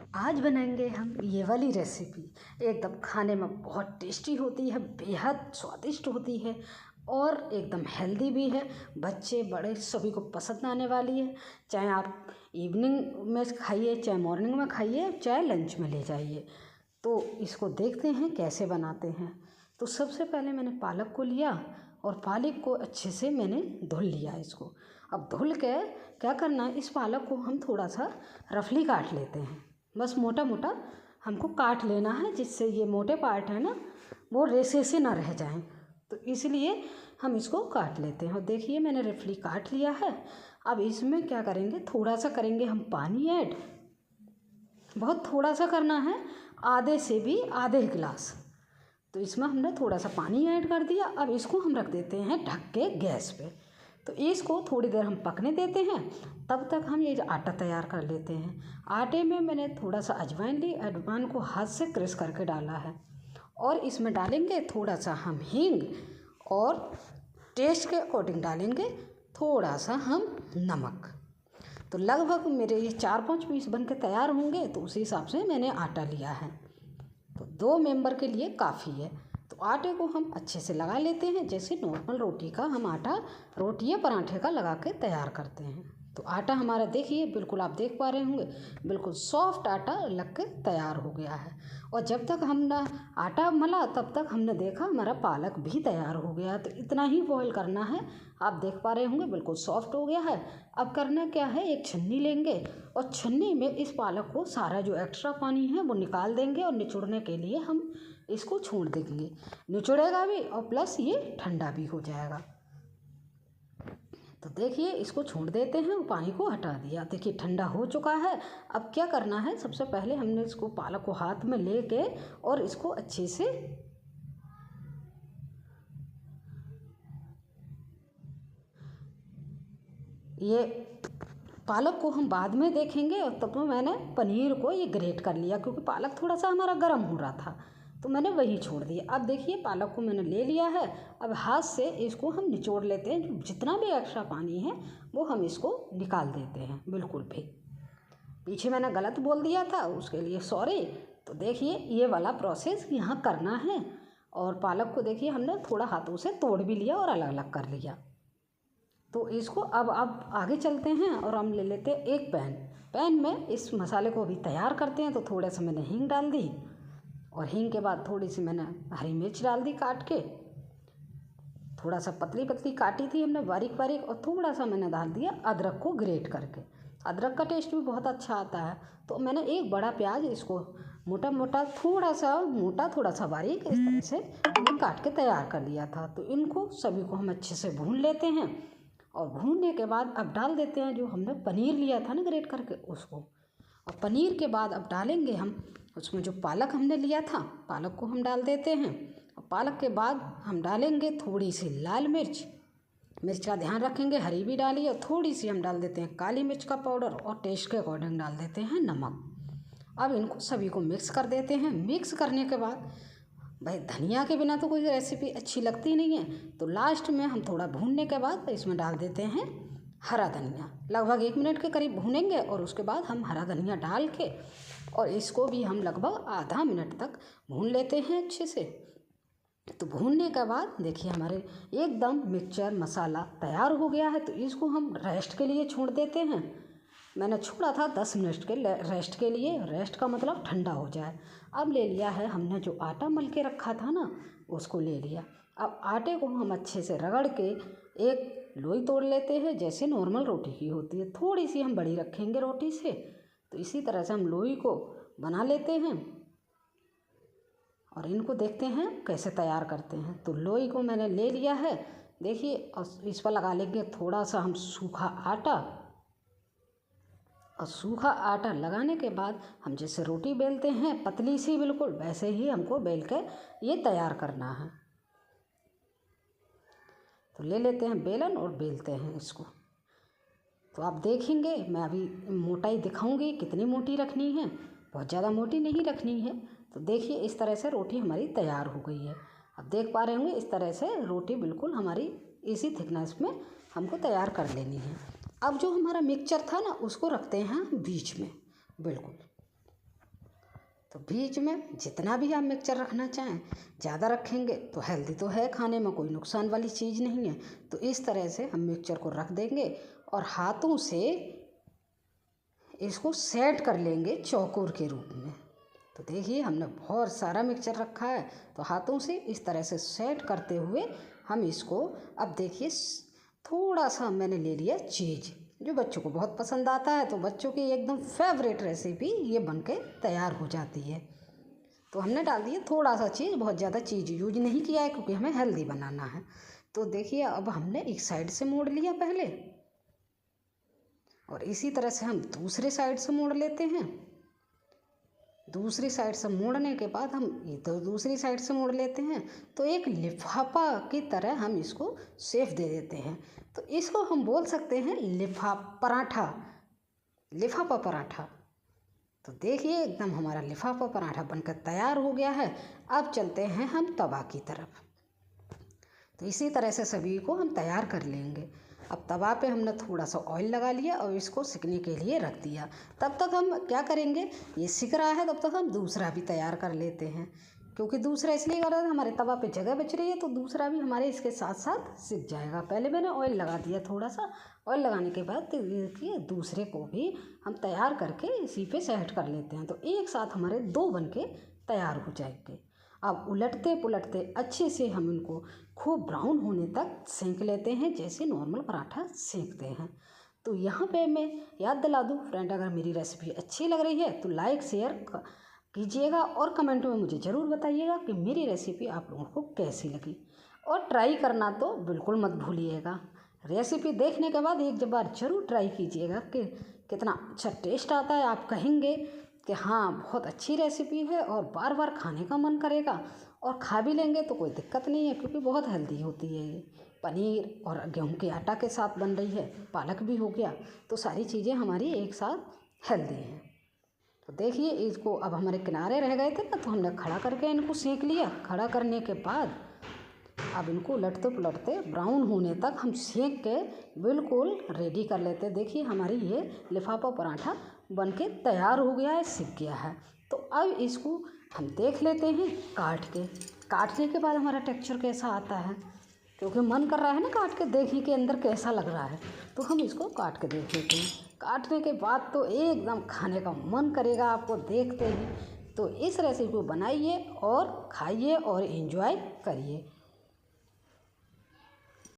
आज बनाएंगे हम ये वाली रेसिपी। एकदम खाने में बहुत टेस्टी होती है, बेहद स्वादिष्ट होती है और एकदम हेल्दी भी है। बच्चे बड़े सभी को पसंद आने वाली है। चाहे आप इवनिंग में खाइए, चाहे मॉर्निंग में खाइए, चाहे लंच में ले जाइए। तो इसको देखते हैं कैसे बनाते हैं। तो सबसे पहले मैंने पालक को लिया और पालक को अच्छे से मैंने धुल लिया इसको। अब धुल के क्या करना है, इस पालक को हम थोड़ा सा रफली काट लेते हैं। बस मोटा मोटा हमको काट लेना है, जिससे ये मोटे पार्ट है ना वो रेसे से ना रह जाएं। तो इसलिए हम इसको काट लेते हैं। और देखिए मैंने रफली काट लिया है। अब इसमें क्या करेंगे, थोड़ा सा करेंगे हम पानी ऐड। बहुत थोड़ा सा करना है, आधे से भी आधे गिलास। तो इसमें हमने थोड़ा सा पानी ऐड कर दिया। अब इसको हम रख देते हैं ढक के गैस पे। तो इसको थोड़ी देर हम पकने देते हैं। तब तक हम ये आटा तैयार कर लेते हैं। आटे में मैंने थोड़ा सा अजवाइन ली, अजवाइन को हाथ से क्रश करके डाला है। और इसमें डालेंगे थोड़ा सा हम हींग और टेस्ट के अकॉर्डिंग डालेंगे थोड़ा सा हम नमक। तो लगभग मेरे ये 4-5 पीस बन के तैयार होंगे, तो उसी हिसाब से मैंने आटा लिया है। तो 2 मेंबर के लिए काफ़ी है। तो आटे को हम अच्छे से लगा लेते हैं, जैसे नॉर्मल रोटी का हम आटा रोटी या पराठे का लगा के तैयार करते हैं। तो आटा हमारा देखिए, बिल्कुल आप देख पा रहे होंगे, बिल्कुल सॉफ्ट आटा लग के तैयार हो गया है। और जब तक हमने आटा मला तब तक हमने देखा हमारा पालक भी तैयार हो गया। तो इतना ही बॉईल करना है। आप देख पा रहे होंगे बिल्कुल सॉफ्ट हो गया है। अब करना क्या है, एक छन्नी लेंगे और छन्नी में इस पालक को सारा जो एक्स्ट्रा पानी है वो निकाल देंगे। और निचोड़ने के लिए हम इसको छोड़ देंगे। निचोड़ेगा भी और प्लस ये ठंडा भी हो जाएगा। तो देखिए इसको छोड़ देते हैं, पानी को हटा दिया। देखिए ठंडा हो चुका है। अब क्या करना है, सबसे पहले हमने इसको पालक को हाथ में लेके और इसको अच्छे से ये पालक को हम बाद में देखेंगे। और तब मैंने पनीर को ये ग्रेट कर लिया, क्योंकि पालक थोड़ा सा हमारा गर्म हो रहा था, तो मैंने वही छोड़ दिया। अब देखिए पालक को मैंने ले लिया है। अब हाथ से इसको हम निचोड़ लेते हैं। जितना भी एक्स्ट्रा पानी है वो हम इसको निकाल देते हैं बिल्कुल भी। पीछे मैंने गलत बोल दिया था, उसके लिए सॉरी। तो देखिए ये वाला प्रोसेस यहाँ करना है। और पालक को देखिए हमने थोड़ा हाथों से तोड़ भी लिया और अलग अलग कर लिया। तो इसको अब आगे चलते हैं और हम ले लेते हैं एक पैन में इस मसाले को अभी तैयार करते हैं। तो थोड़ा सा मैंने हींग डाल दी और हींग के बाद थोड़ी सी मैंने हरी मिर्च डाल दी काट के। थोड़ा सा पतली पतली काटी थी हमने बारीक बारीक। और थोड़ा सा मैंने डाल दिया अदरक को ग्रेट करके। अदरक का टेस्ट भी बहुत अच्छा आता है। तो मैंने एक बड़ा प्याज इसको मोटा मोटा थोड़ा सा बारीक इस तरह से मैंने काट के तैयार कर लिया था। तो इनको सभी को हम अच्छे से भून लेते हैं। और भूनने के बाद अब डाल देते हैं जो हमने पनीर लिया था ना ग्रेट करके उसको। और पनीर के बाद अब डालेंगे हम उसमें जो पालक हमने लिया था, पालक को हम डाल देते हैं। और पालक के बाद हम डालेंगे थोड़ी सी लाल मिर्च का ध्यान रखेंगे, हरी भी डालिए। और थोड़ी सी हम डाल देते हैं काली मिर्च का पाउडर और टेस्ट के अकॉर्डिंग डाल देते हैं नमक। अब इनको सभी को मिक्स कर देते हैं। मिक्स करने के बाद भाई धनिया के बिना तो कोई रेसिपी अच्छी लगती नहीं है। तो लास्ट में हम थोड़ा भूनने के बाद इसमें डाल देते हैं हरा धनिया। लगभग 1 मिनट के करीब भूनेंगे और उसके बाद हम हरा धनिया डाल के और इसको भी हम लगभग आधा मिनट तक भून लेते हैं अच्छे से। तो भूनने के बाद देखिए हमारे एकदम मिक्सचर मसाला तैयार हो गया है। तो इसको हम रेस्ट के लिए छोड़ देते हैं। मैंने छोड़ा था 10 मिनट के रेस्ट के लिए। रेस्ट का मतलब ठंडा हो जाए। अब ले लिया है हमने जो आटा मल के रखा था ना, उसको ले लिया। अब आटे को हम अच्छे से रगड़ के एक लोई तोड़ लेते हैं, जैसे नॉर्मल रोटी की होती है। थोड़ी सी हम बड़ी रखेंगे रोटी से। तो इसी तरह से हम लोई को बना लेते हैं और इनको देखते हैं कैसे तैयार करते हैं। तो लोई को मैंने ले लिया है देखिए। और इस पर लगा लेंगे थोड़ा सा हम सूखा आटा। और सूखा आटा लगाने के बाद हम जैसे रोटी बेलते हैं पतली सी बिल्कुल, वैसे ही हमको बेल के ये तैयार करना है। तो ले लेते हैं बेलन और बेलते हैं इसको। तो आप देखेंगे मैं अभी मोटाई दिखाऊंगी कितनी मोटी रखनी है, बहुत ज़्यादा मोटी नहीं रखनी है। तो देखिए इस तरह से रोटी हमारी तैयार हो गई है। अब देख पा रहे होंगे इस तरह से रोटी बिल्कुल हमारी इसी थिकनेस में हमको तैयार कर लेनी है। अब जो हमारा मिक्सचर था ना उसको रखते हैं बीच में बिल्कुल। तो बीच में जितना भी आप मिक्सचर रखना चाहें, ज़्यादा रखेंगे तो हेल्दी तो है, खाने में कोई नुकसान वाली चीज़ नहीं है। तो इस तरह से हम मिक्सचर को रख देंगे और हाथों से इसको सेट कर लेंगे चौकोर के रूप में। तो देखिए हमने बहुत सारा मिक्सचर रखा है, तो हाथों से इस तरह से सेट करते हुए हम इसको, अब देखिए थोड़ा सा मैंने ले लिया चीज़, जो बच्चों को बहुत पसंद आता है। तो बच्चों की एकदम फेवरेट रेसिपी ये बन के तैयार हो जाती है। तो हमने डाल दिया थोड़ा सा चीज़, बहुत ज़्यादा चीज़ यूज नहीं किया है क्योंकि हमें हेल्दी बनाना है। तो देखिए अब हमने एक साइड से मोड़ लिया पहले, और इसी तरह से हम दूसरे साइड से मोड़ लेते हैं। दूसरी साइड से मोड़ने के बाद हम इधर दूसरी साइड से मोड़ लेते हैं। तो एक लिफाफा की तरह हम इसको शेप दे देते हैं। तो इसको हम बोल सकते हैं पराठा, लिफाफा पराठा। तो देखिए एकदम हमारा लिफाफा पराठा बनकर तैयार हो गया है। अब चलते हैं हम तवा की तरफ। तो इसी तरह से सभी को हम तैयार कर लेंगे। अब तवा पे हमने थोड़ा सा ऑयल लगा लिया और इसको सिकने के लिए रख दिया। तब तक हम क्या करेंगे, ये सिक रहा है तब तक हम दूसरा भी तैयार कर लेते हैं, क्योंकि दूसरा इसलिए कर रहे हैं हमारे तवा पे जगह बच रही है, तो दूसरा भी हमारे इसके साथ साथ सिक जाएगा। पहले मैंने ऑयल लगा दिया थोड़ा सा, ऑयल लगाने के बाद देखिए दूसरे को भी हम तैयार करके इसी पे सेट कर लेते हैं। तो एक साथ हमारे 2 बन के तैयार हो जाएंगे। अब उलटते पुलटते अच्छे से हम इनको खूब ब्राउन होने तक सेंक लेते हैं, जैसे नॉर्मल पराठा सेंकते हैं। तो यहाँ पे मैं याद दिला दूँ फ्रेंड, अगर मेरी रेसिपी अच्छी लग रही है तो लाइक शेयर कीजिएगा और कमेंट में मुझे ज़रूर बताइएगा कि मेरी रेसिपी आप लोगों को कैसी लगी। और ट्राई करना तो बिल्कुल मत भूलिएगा। रेसिपी देखने के बाद एक बार ज़रूर ट्राई कीजिएगा कि कितना अच्छा टेस्ट आता है। आप कहेंगे कि हाँ बहुत अच्छी रेसिपी है और बार बार खाने का मन करेगा, और खा भी लेंगे तो कोई दिक्कत नहीं है, क्योंकि बहुत हेल्दी होती है ये। पनीर और गेहूं के आटा के साथ बन रही है, पालक भी हो गया, तो सारी चीज़ें हमारी एक साथ हेल्दी हैं। तो देखिए इसको, अब हमारे किनारे रह गए थे ना, तो हमने खड़ा करके इनको सेंक लिया। खड़ा करने के बाद अब इनको उलटते पुलटते ब्राउन होने तक हम सेंक के बिल्कुल रेडी कर लेते। देखिए हमारी ये लिफाफा पराठा बन के तैयार हो गया है, सिक गया है। तो अब इसको हम देख लेते हैं काटने के बाद हमारा टेक्सचर कैसा आता है, क्योंकि मन कर रहा है ना काट के देखिए कि अंदर कैसा लग रहा है। तो हम इसको काट के देख लेते हैं। काटने के बाद तो एकदम खाने का मन करेगा आपको देखते ही। तो इस रेसिपी को बनाइए और खाइए और एंजॉय करिए।